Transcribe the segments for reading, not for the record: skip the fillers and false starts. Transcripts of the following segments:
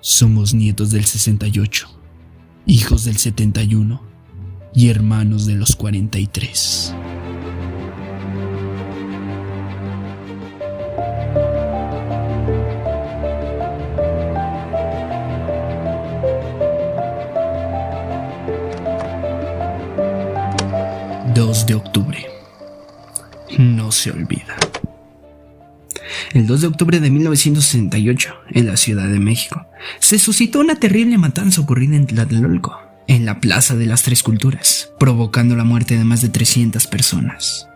Somos nietos del 68, hijos del 71 y hermanos de los 43. ...2 de octubre... no se olvida. El 2 de octubre de 1968, en la Ciudad de México, se suscitó una terrible matanza ocurrida en Tlatelolco, en la Plaza de las Tres Culturas, provocando la muerte de más de 300 personas.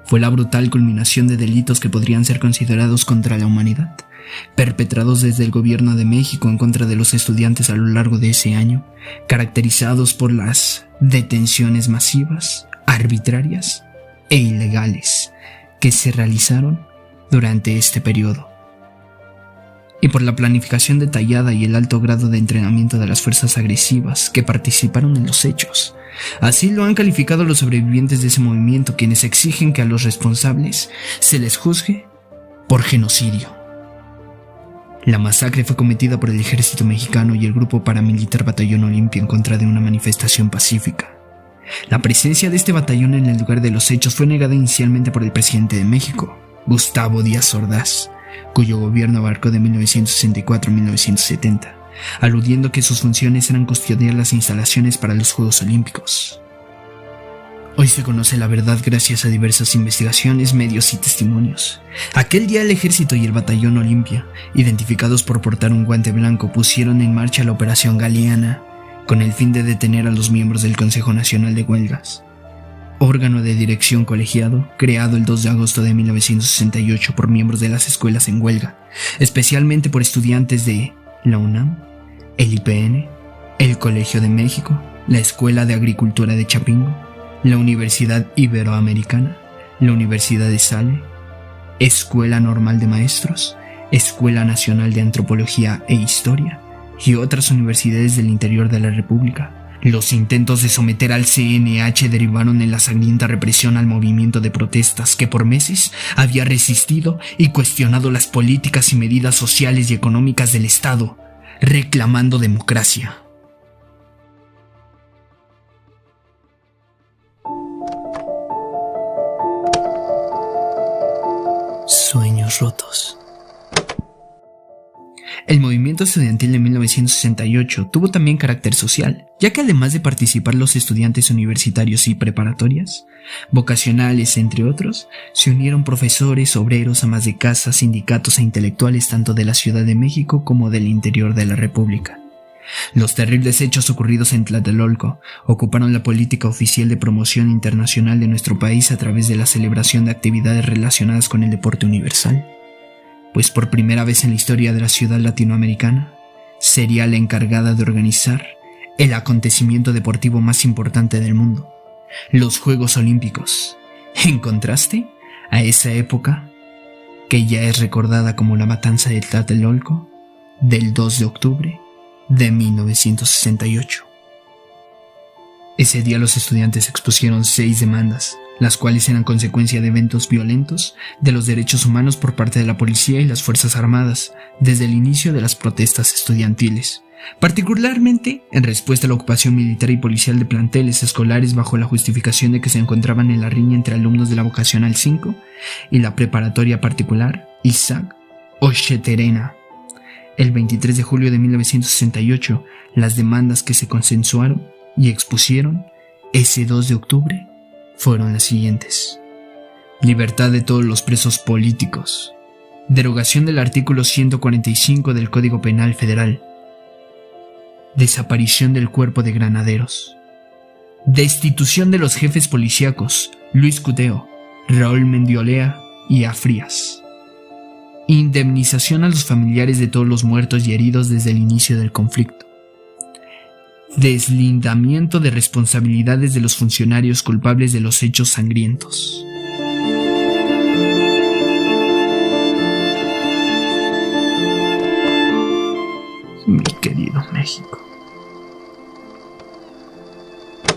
Fue la brutal culminación de delitos que podrían ser considerados contra la humanidad, perpetrados desde el gobierno de México en contra de los estudiantes a lo largo de ese año, caracterizados por las detenciones masivas, arbitrarias e ilegales que se realizaron durante este periodo, y por la planificación detallada y el alto grado de entrenamiento de las fuerzas agresivas que participaron en los hechos. Así lo han calificado los sobrevivientes de ese movimiento, quienes exigen que a los responsables se les juzgue por genocidio. La masacre fue cometida por el ejército mexicano y el grupo paramilitar Batallón Olimpia en contra de una manifestación pacífica. La presencia de este batallón en el lugar de los hechos fue negada inicialmente por el presidente de México, Gustavo Díaz Ordaz, cuyo gobierno abarcó de 1964 a 1970, aludiendo que sus funciones eran custodiar las instalaciones para los Juegos Olímpicos. Hoy se conoce la verdad gracias a diversas investigaciones, medios y testimonios. Aquel día el ejército y el batallón Olimpia, identificados por portar un guante blanco, pusieron en marcha la Operación Galeana, con el fin de detener a los miembros del Consejo Nacional de Huelgas, órgano de dirección colegiado creado el 2 de agosto de 1968 por miembros de las escuelas en huelga, especialmente por estudiantes de la UNAM, el IPN, el Colegio de México, la Escuela de Agricultura de Chapingo, la Universidad Iberoamericana, la Universidad de Sale, Escuela Normal de Maestros, Escuela Nacional de Antropología e Historia y otras universidades del interior de la República. Los intentos de someter al CNH derivaron en la sangrienta represión al movimiento de protestas que por meses había resistido y cuestionado las políticas y medidas sociales y económicas del Estado, reclamando democracia. Sueños rotos. El movimiento estudiantil de 1968 tuvo también carácter social, ya que además de participar los estudiantes universitarios y preparatorias, vocacionales entre otros, se unieron profesores, obreros, amas de casa, sindicatos e intelectuales tanto de la Ciudad de México como del interior de la República. Los terribles hechos ocurridos en Tlatelolco ocuparon la política oficial de promoción internacional de nuestro país a través de la celebración de actividades relacionadas con el deporte universal, pues por primera vez en la historia de la ciudad latinoamericana, sería la encargada de organizar el acontecimiento deportivo más importante del mundo, los Juegos Olímpicos, en contraste a esa época que ya es recordada como la matanza de Tlatelolco del 2 de octubre de 1968. Ese día los estudiantes expusieron 6 demandas, las cuales eran consecuencia de eventos violentos de los derechos humanos por parte de la policía y las Fuerzas Armadas desde el inicio de las protestas estudiantiles, particularmente en respuesta a la ocupación militar y policial de planteles escolares bajo la justificación de que se encontraban en la riña entre alumnos de la Vocacional 5 y la preparatoria particular Isaac Ocheterena. El 23 de julio de 1968, las demandas que se consensuaron y expusieron ese 2 de octubre fueron las siguientes: libertad de todos los presos políticos, derogación del artículo 145 del Código Penal Federal, desaparición del cuerpo de granaderos, destitución de los jefes policíacos Luis Cuteo, Raúl Mendiolea y A. Frías, indemnización a los familiares de todos los muertos y heridos desde el inicio del conflicto, deslindamiento de responsabilidades de los funcionarios culpables de los hechos sangrientos. Mi querido México.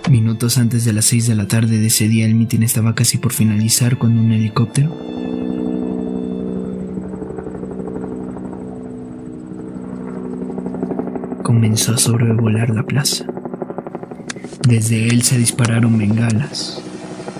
Minutos antes de las 6 de la tarde de ese día, el mitin estaba casi por finalizar cuando un helicóptero comenzó a sobrevolar la plaza. Desde él se dispararon bengalas,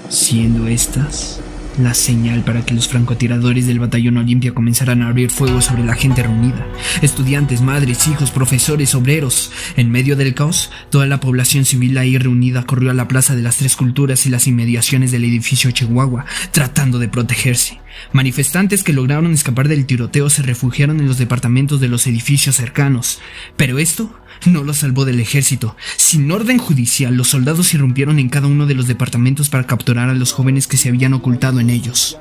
siendo estas la señal para que los francotiradores del batallón Olimpia comenzaran a abrir fuego sobre la gente reunida. Estudiantes, madres, hijos, profesores, obreros. En medio del caos, toda la población civil ahí reunida corrió a la Plaza de las Tres Culturas y las inmediaciones del edificio Chihuahua, tratando de protegerse. Manifestantes que lograron escapar del tiroteo se refugiaron en los departamentos de los edificios cercanos, pero esto no los salvó del ejército. Sin orden judicial, los soldados irrumpieron en cada uno de los departamentos para capturar a los jóvenes que se habían ocultado en ellos.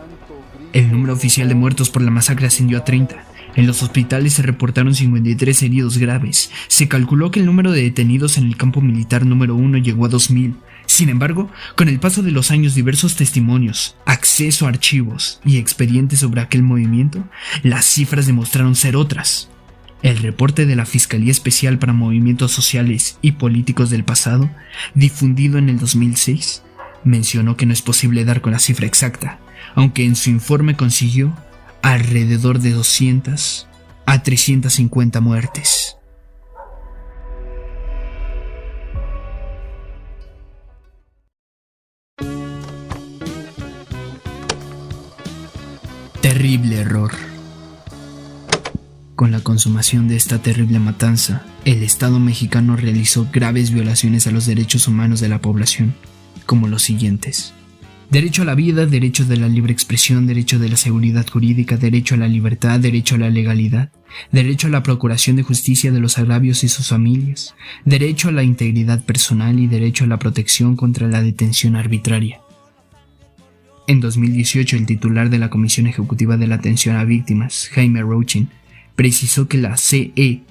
El número oficial de muertos por la masacre ascendió a 30. En los hospitales se reportaron 53 heridos graves. Se calculó que el número de detenidos en el campo militar número 1 llegó a 2000. Sin embargo, con el paso de los años, diversos testimonios, acceso a archivos y expedientes sobre aquel movimiento, las cifras demostraron ser otras. El reporte de la Fiscalía Especial para Movimientos Sociales y Políticos del Pasado, difundido en el 2006, mencionó que no es posible dar con la cifra exacta, aunque en su informe consiguió alrededor de 200 a 350 muertes. Terrible error. Con la consumación de esta terrible matanza, el Estado mexicano realizó graves violaciones a los derechos humanos de la población, como los siguientes: derecho a la vida, derecho de la libre expresión, derecho de la seguridad jurídica, derecho a la libertad, derecho a la legalidad, derecho a la procuración de justicia de los agravios y sus familias, derecho a la integridad personal y derecho a la protección contra la detención arbitraria. En 2018, el titular de la Comisión Ejecutiva de la Atención a Víctimas, Jaime Rochin, precisó que la CEAV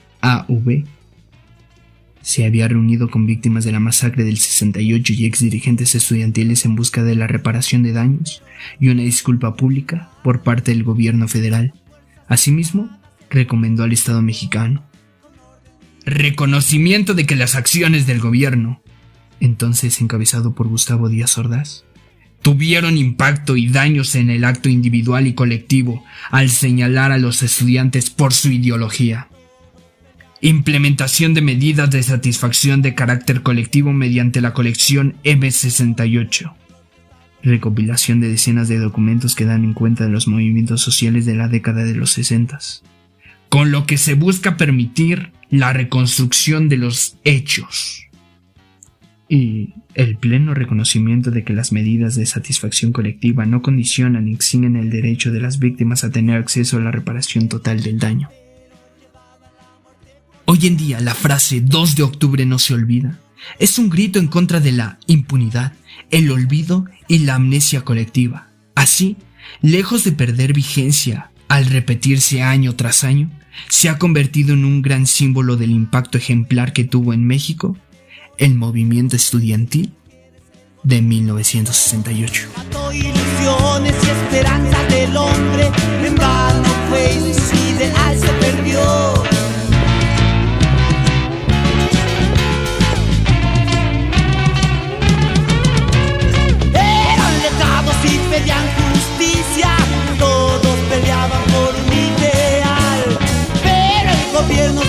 se había reunido con víctimas de la masacre del 68 y exdirigentes estudiantiles en busca de la reparación de daños y una disculpa pública por parte del gobierno federal. Asimismo, recomendó al Estado mexicano reconocimiento de que las acciones del gobierno, entonces encabezado por Gustavo Díaz Ordaz, tuvieron impacto y daños en el acto individual y colectivo al señalar a los estudiantes por su ideología. Implementación de medidas de satisfacción de carácter colectivo mediante la colección M68. Recopilación de decenas de documentos que dan en cuenta de los movimientos sociales de la década de los 60, con lo que se busca permitir la reconstrucción de los hechos. Y el pleno reconocimiento de que las medidas de satisfacción colectiva no condicionan ni exingen el derecho de las víctimas a tener acceso a la reparación total del daño. Hoy en día la frase 2 de octubre no se olvida es un grito en contra de la impunidad, el olvido y la amnesia colectiva. Así, lejos de perder vigencia al repetirse año tras año, se ha convertido en un gran símbolo del impacto ejemplar que tuvo en México el movimiento estudiantil de 1968. Ilusiones y esperanzas del hombre, en vano fue y su ideal se perdió. Eran letrados y pedían justicia, todos peleaban por un ideal, pero el gobierno